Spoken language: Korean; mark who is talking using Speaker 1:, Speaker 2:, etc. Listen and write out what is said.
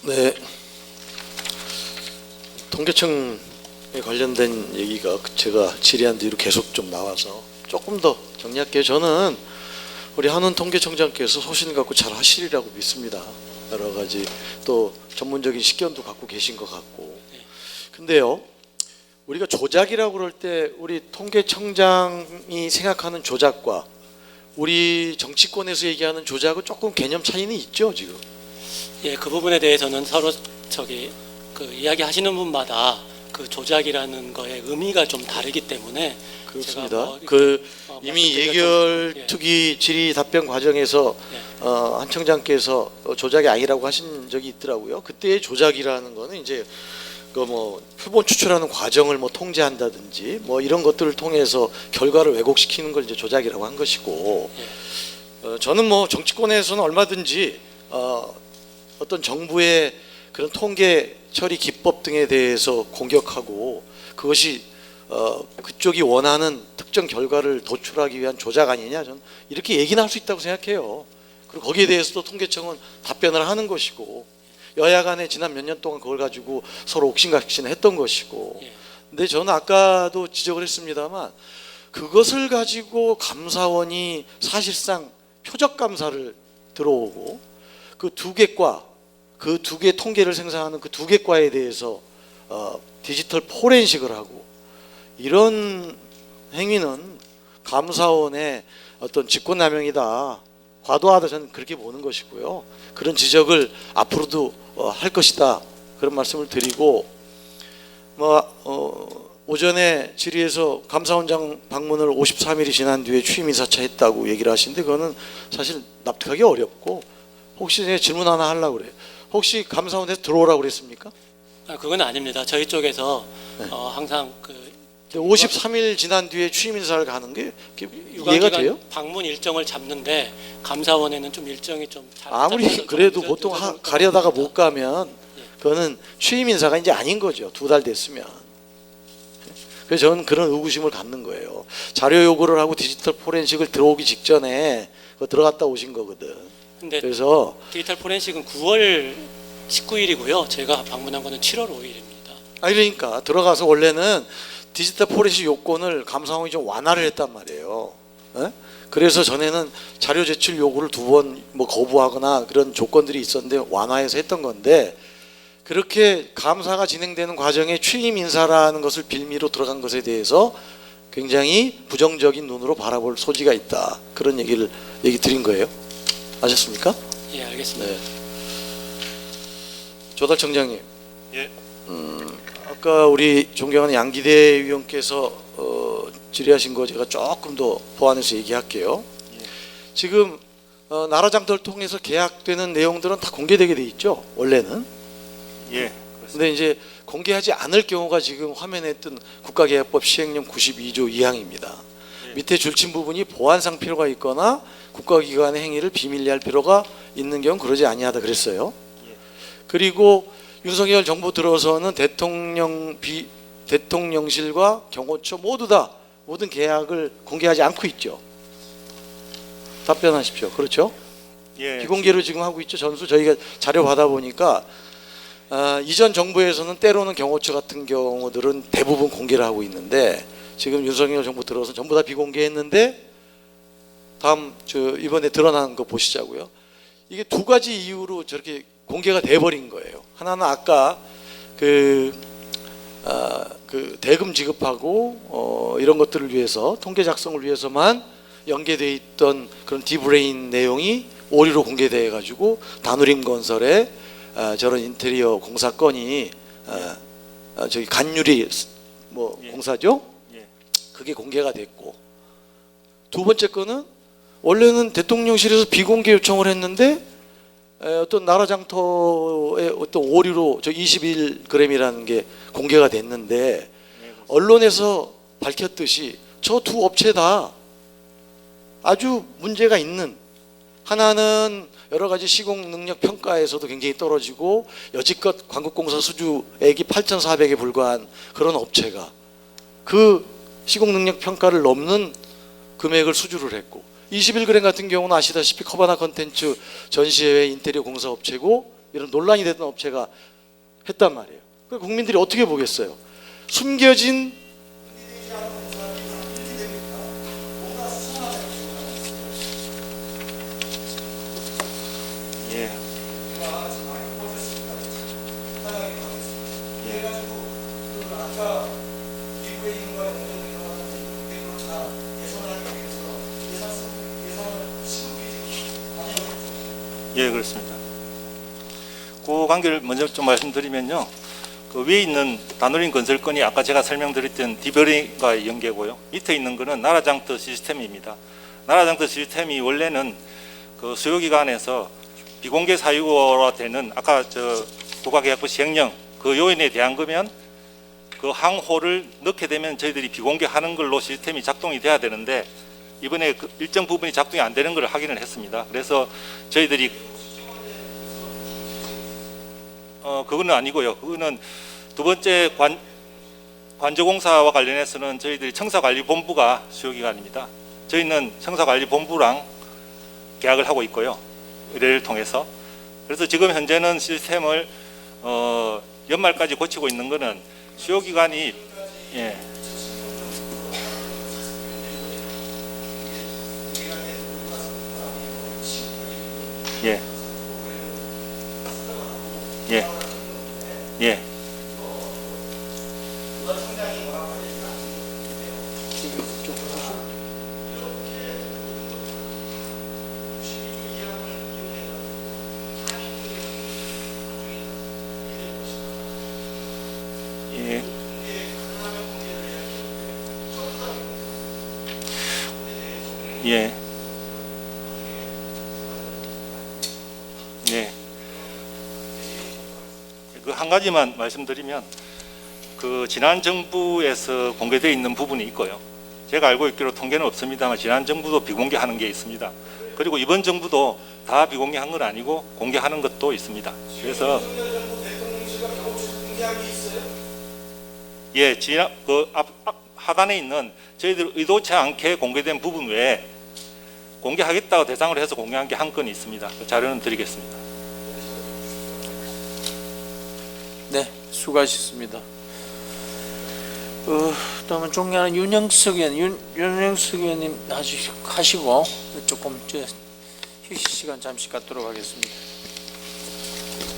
Speaker 1: 네, 통계청에 관련된 얘기가 제가 질의한 뒤로 계속 좀 나와서 조금 더 정리할게요. 저는 우리 한원 통계청장께서 소신 갖고 잘 하시리라고 믿습니다. 여러 가지 또 전문적인 식견도 갖고 계신 것 같고. 근데요, 우리가 조작이라고 그럴 때 우리 통계청장이 생각하는 조작과 우리 정치권에서 얘기하는 조작은 조금 개념 차이는 있죠, 지금.
Speaker 2: 예, 그 부분에 대해서는 서로 그 이야기하시는 분마다 그 조작이라는 거의 의미가 좀 다르기 때문에
Speaker 1: 그렇습니다. 이미 예결특위 질의 답변 과정에서 한 청장께서 조작이 아니라고 하신 적이 있더라고요. 그때의 조작이라는 거는 이제 그 뭐 표본 추출하는 과정을 뭐 통제한다든지 뭐 이런 것들을 통해서 결과를 왜곡시키는 걸 이제 조작이라고 한 것이고, 저는 뭐 정치권에서는 얼마든지 어떤 정부의 그런 통계 처리 기법 등에 대해서 공격하고 그것이 그쪽이 원하는 특정 결과를 도출하기 위한 조작 아니냐, 저는 이렇게 얘기는 할 수 있다고 생각해요. 그리고 거기에 대해서도 통계청은 답변을 하는 것이고, 여야 간에 지난 몇 년 동안 그걸 가지고 서로 옥신각신 했던 것이고. 근데 저는 아까도 지적을 했습니다만 그것을 가지고 감사원이 사실상 표적 감사를 들어오고 그 두 개 통계를 생산하는 그 두 개 과에 대해서 디지털 포렌식을 하고, 이런 행위는 감사원의 어떤 직권남용이다, 과도하다, 저는 그렇게 보는 것이고요. 그런 지적을 앞으로도 할 것이다, 그런 말씀을 드리고, 오전에 질의에서 감사원장 방문을 53일이 지난 뒤에 취임 인사차 했다고 얘기를 하시는데 그거는 사실 납득하기 어렵고, 혹시 제가 질문 하나 하려고 그래요. 혹시 감사원에서 들어오라고 그랬습니까?
Speaker 2: 그건 아닙니다. 저희 쪽에서
Speaker 1: 네.
Speaker 2: 항상
Speaker 1: 53일 지난 뒤에 취임 인사를 가는 게 이해가 돼요?
Speaker 2: 방문 일정을 잡는데 감사원에는 좀 일정이 좀 잘
Speaker 1: 아무리 그래도 보통 가려다가 못 가면 그거는 취임 인사가 이제 아닌 거죠. 2달 됐으면. 그래서 저는 그런 의구심을 갖는 거예요. 자료 요구를 하고 디지털 포렌식을 들어오기 직전에 그거 들어갔다 오신 거거든.
Speaker 2: 근데
Speaker 1: 그래서
Speaker 2: 디지털 포렌식은 9월 19일이고요. 제가 방문한 거는 7월 5일입니다.
Speaker 1: 그러니까 들어가서 원래는 디지털 포렌식 요건을 감사원이 좀 완화를 했단 말이에요. 그래서 전에는 자료 제출 요구를 2번 뭐 거부하거나 그런 조건들이 있었는데 완화해서 했던 건데, 그렇게 감사가 진행되는 과정에 취임 인사라는 것을 빌미로 들어간 것에 대해서 굉장히 부정적인 눈으로 바라볼 소지가 있다, 그런 얘기 드린 거예요. 아셨습니까?
Speaker 2: 예, 알겠습니다.
Speaker 1: 네. 조달 청장님.
Speaker 3: 예.
Speaker 1: 아까 우리 존경하는 양기대 위원께서 질의하신 거 제가 조금 더 보완해서 얘기할게요. 지금 나라장터를 통해서 계약되는 내용들은 다 공개되게 돼 있죠, 원래는.
Speaker 3: 예.
Speaker 1: 근데 이제 공개하지 않을 경우가 지금 화면에 뜬 국가계약법 시행령 92조 2항입니다. 밑에 줄친 부분이 보안상 필요가 있거나 국가기관의 행위를 비밀리에 할 필요가 있는 경우는 그러지 아니하다 그랬어요. 그리고 윤석열 정부 들어서는 대통령실과 경호처 모두 다 모든 계약을 공개하지 않고 있죠. 답변하십시오. 그렇죠?
Speaker 3: 예.
Speaker 1: 비공개로 지금 하고 있죠. 전수 저희가 자료 받아보니까 이전 정부에서는 때로는 경호처 같은 경우들은 대부분 공개를 하고 있는데, 지금 윤석열 정부 들어서 전부 다 비공개했는데, 이번에 드러난 거 보시자고요. 이게 2가지 이유로 저렇게 공개가 돼버린 거예요. 하나는 아까 그 대금 지급하고 이런 것들을 위해서, 통계 작성을 위해서만 연계돼 있던 그런 디브레인 내용이 오류로 공개돼 가지고 다누림 건설의 저런 인테리어 공사 건이 저기 간유리 공사죠. 그게 공개가 됐고, 2번째 거는 원래는 대통령실에서 비공개 요청을 했는데 어떤 나라장터의 어떤 오류로 저 21g이라는 게 공개가 됐는데, 언론에서 밝혔듯이 저 2 업체 다 아주 문제가 있는, 하나는 여러 가지 시공 능력 평가에서도 굉장히 떨어지고 여지껏 관국공사 수주액이 8,400에 불과한 그런 업체가 그 시공 능력 평가를 넘는 금액을 수주를 했고, 21g 같은 경우는 아시다시피 커바나 컨텐츠 전시회의 인테리어 공사 업체고 이런 논란이 됐던 업체가 했단 말이에요. 그 국민들이 어떻게 보겠어요? 숨겨진
Speaker 3: 예. 예, 그렇습니다. 그 관계를 먼저 좀 말씀드리면요. 그 위에 있는 다누린 건설건이 아까 제가 설명드렸던 디버링과 연계고요. 밑에 있는 거는 나라장터 시스템입니다. 나라장터 시스템이 원래는 그 수요기관에서 비공개 사유가 되는 아까 저 국가계약부 시행령 그 요인에 대한 거면 그 항호를 넣게 되면 저희들이 비공개하는 걸로 시스템이 작동이 돼야 되는데 이번에 그 일정 부분이 작동이 안 되는 걸 확인을 했습니다. 그래서 저희들이 그거는 아니고요. 그거는 두 번째 관저공사와 관련해서는 저희들이 청사관리본부가 수요기관입니다. 저희는 청사관리본부랑 계약을 하고 있고요. 의뢰를 통해서. 그래서 지금 현재는 시스템을 연말까지 고치고 있는 거는 수요기관이 예. 예. 예. 예. 예. 예. 예. 그 한 가지만 말씀드리면 그 지난 정부에서 공개되어 있는 부분이 있고요. 제가 알고 있기로 통계는 없습니다만 지난 정부도 비공개하는 게 있습니다. 그리고 이번 정부도 다 비공개한 건 아니고 공개하는 것도 있습니다. 그래서 예, 지난 그 하단에 있는 저희들 의도치 않게 공개된 부분 외에 공개하겠다고 대상으로 해서 공개한 게 한 건이 있습니다. 그 자료는 드리겠습니다.
Speaker 4: 네, 수고하셨습니다. 다음은 존경하는 윤영석 의원, 윤영석 의원님 하시고 조금 휴식 시간 잠시 갖도록 하겠습니다.